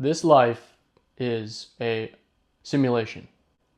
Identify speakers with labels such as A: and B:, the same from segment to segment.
A: This life is a simulation,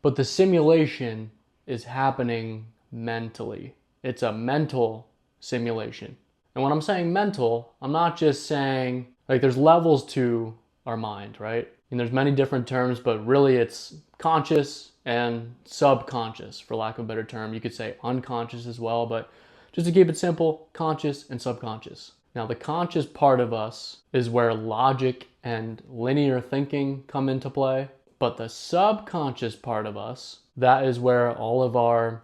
A: but the simulation is happening mentally. It's a mental simulation. And when I'm saying mental, I'm not just saying, like, there's levels to our mind, right? And there's many different terms, but really it's conscious and subconscious, for lack of a better term. You could say unconscious as well, but just to keep it simple, conscious and subconscious. Now, the conscious part of us is where logic and linear thinking come into play, but the subconscious part of us, that is where all of our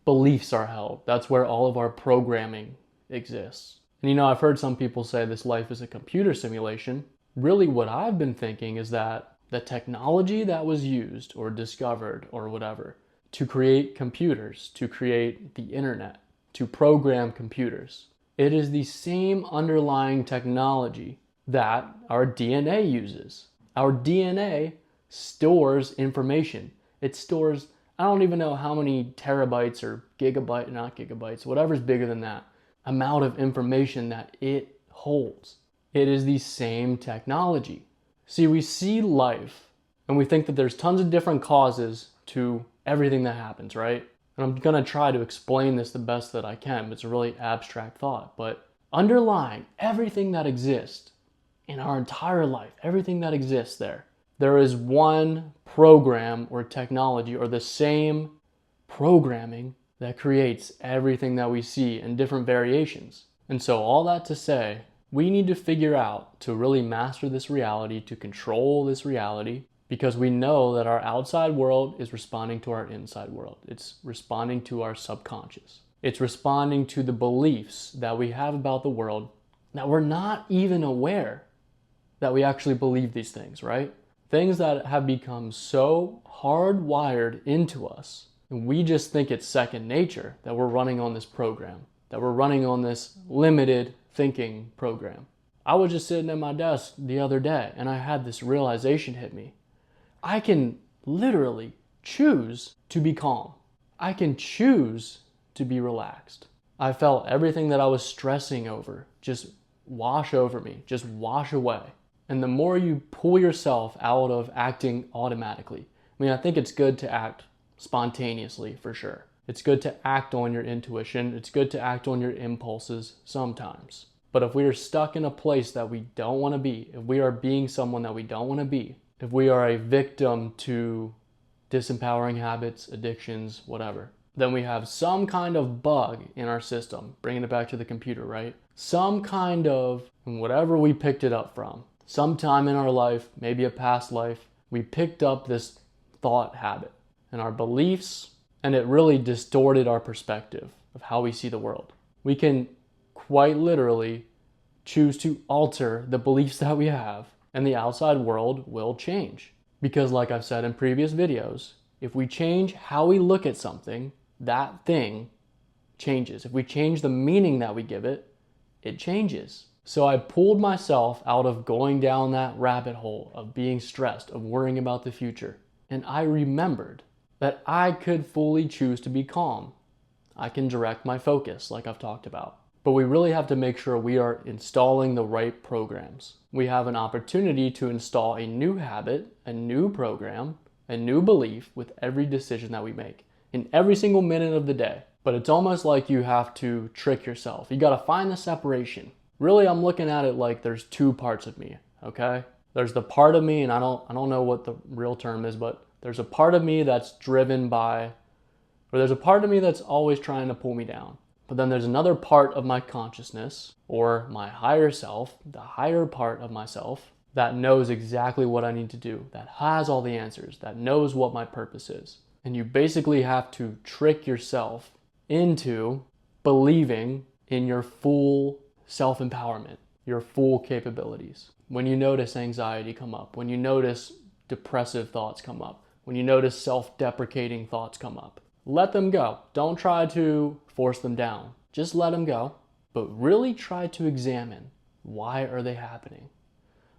A: beliefs are held. That's where all of our programming exists. And I've heard some people say this life is a computer simulation. Really, what I've been thinking is that the technology that was used or discovered or whatever to create computers, to create the internet, to program computers, it is the same underlying technology that our DNA uses. Our DNA stores information. It stores, I don't even know how many terabytes or not gigabytes, whatever's bigger than that, amount of information that it holds. It is the same technology. See, we see life and we think that there's tons of different causes to everything that happens, right? And I'm gonna try to explain this the best that I can. It's a really abstract thought, but underlying everything that exists in our entire life, everything that exists there is one program or technology or the same programming that creates everything that we see in different variations. And so all that to say, we need to figure out to really master this reality, to control this reality, because we know that our outside world is responding to our inside world. It's responding to our subconscious. It's responding to the beliefs that we have about the world that we're not even aware that we actually believe these things, right? Things that have become so hardwired into us, and we just think it's second nature that we're running on this program, that we're running on this limited thinking program. I was just sitting at my desk the other day and I had this realization hit me. I can literally choose to be calm. I can choose to be relaxed. I felt everything that I was stressing over just wash over me, just wash away. And the more you pull yourself out of acting automatically, I think it's good to act spontaneously for sure. It's good to act on your intuition. It's good to act on your impulses sometimes. But if we are stuck in a place that we don't want to be, if we are being someone that we don't want to be, if we are a victim to disempowering habits, addictions, whatever, then we have some kind of bug in our system, bringing it back to the computer, right? Some kind of, whatever we picked it up from, sometime in our life, maybe a past life, we picked up this thought habit and our beliefs, and it really distorted our perspective of how we see the world. We can quite literally choose to alter the beliefs that we have, and the outside world will change. Because like I've said in previous videos, if we change how we look at something, that thing changes. If we change the meaning that we give it, it changes. So I pulled myself out of going down that rabbit hole of being stressed, of worrying about the future. And I remembered that I could fully choose to be calm. I can direct my focus, like I've talked about. But we really have to make sure we are installing the right programs. We have an opportunity to install a new habit, a new program, a new belief with every decision that we make in every single minute of the day. But it's almost like you have to trick yourself. You gotta find the separation. Really, I'm looking at it like there's two parts of me, okay? There's the part of me, and I don't know what the real term is, but there's a part of me that's driven by, or there's a part of me that's always trying to pull me down. But then there's another part of my consciousness, or my higher self, the higher part of myself, that knows exactly what I need to do, that has all the answers, that knows what my purpose is. And you basically have to trick yourself into believing in your full self-empowerment, your full capabilities. When you notice anxiety come up, when you notice depressive thoughts come up, when you notice self-deprecating thoughts come up, let them go. Don't try to force them down. Just let them go, but really try to examine, why are they happening?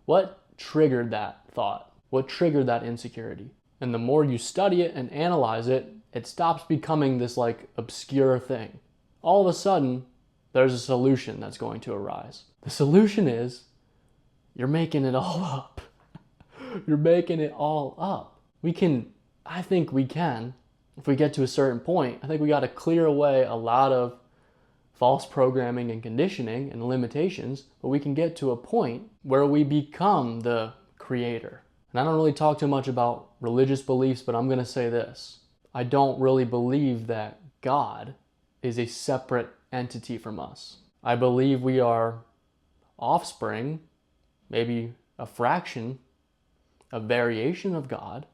A: What triggered that thought? What triggered that insecurity? And the more you study it and analyze it, it stops becoming this like obscure thing. All of a sudden, there's a solution that's going to arise. The solution is you're making it all up. You're making it all up. I think we can, if we get to a certain point, I think we got to clear away a lot of false programming and conditioning and limitations, but we can get to a point where we become the creator. And I don't really talk too much about religious beliefs, but I'm going to say this. I don't really believe that God is a separate entity from us. I believe we are offspring, maybe a fraction, a variation of God.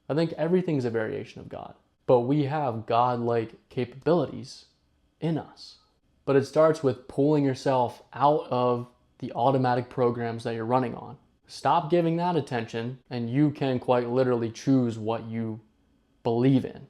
A: I think everything's a variation of God, but we have God-like capabilities in us. But it starts with pulling yourself out of the automatic programs that you're running on. Stop giving that attention, and you can quite literally choose what you believe in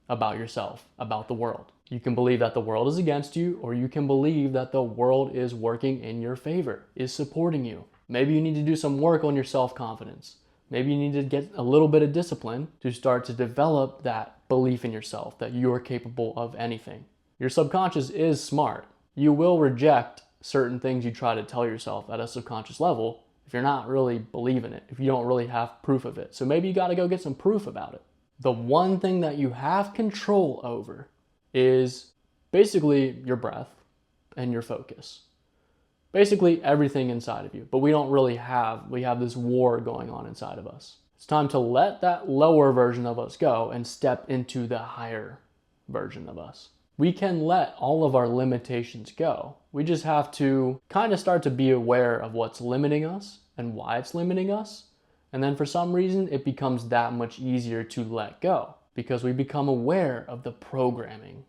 A: about yourself, about the world. You can believe that the world is against you, or you can believe that the world is working in your favor, is supporting you. Maybe you need to do some work on your self-confidence. Maybe you need to get a little bit of discipline to start to develop that belief in yourself, that you are capable of anything. Your subconscious is smart. You will reject certain things you try to tell yourself at a subconscious level if you're not really believing it, if you don't really have proof of it. So maybe you got to go get some proof about it. The one thing that you have control over is basically your breath and your focus. Basically everything inside of you, but we have this war going on inside of us. It's time to let that lower version of us go and step into the higher version of us. We can let all of our limitations go. We just have to kind of start to be aware of what's limiting us and why it's limiting us. And then for some reason, it becomes that much easier to let go because we become aware of the programming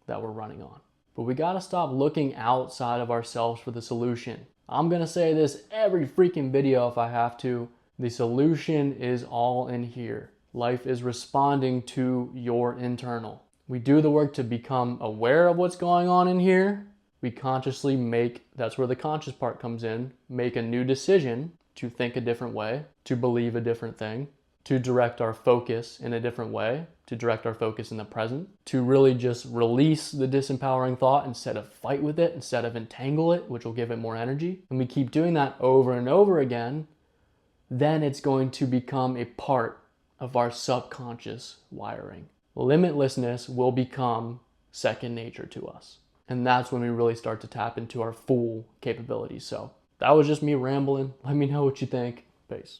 A: that we're running on. But we gotta stop looking outside of ourselves for the solution. I'm gonna say this every freaking video if I have to. The solution is all in here. Life is responding to your internal. We do the work to become aware of what's going on in here. We consciously that's where the conscious part comes in, make a new decision to think a different way, to believe a different thing, to direct our focus in a different way, to direct our focus in the present, to really just release the disempowering thought instead of fight with it, instead of entangle it, which will give it more energy. And we keep doing that over and over again, then it's going to become a part of our subconscious wiring. Limitlessness will become second nature to us. And that's when we really start to tap into our full capabilities. So that was just me rambling. Let me know what you think. Peace.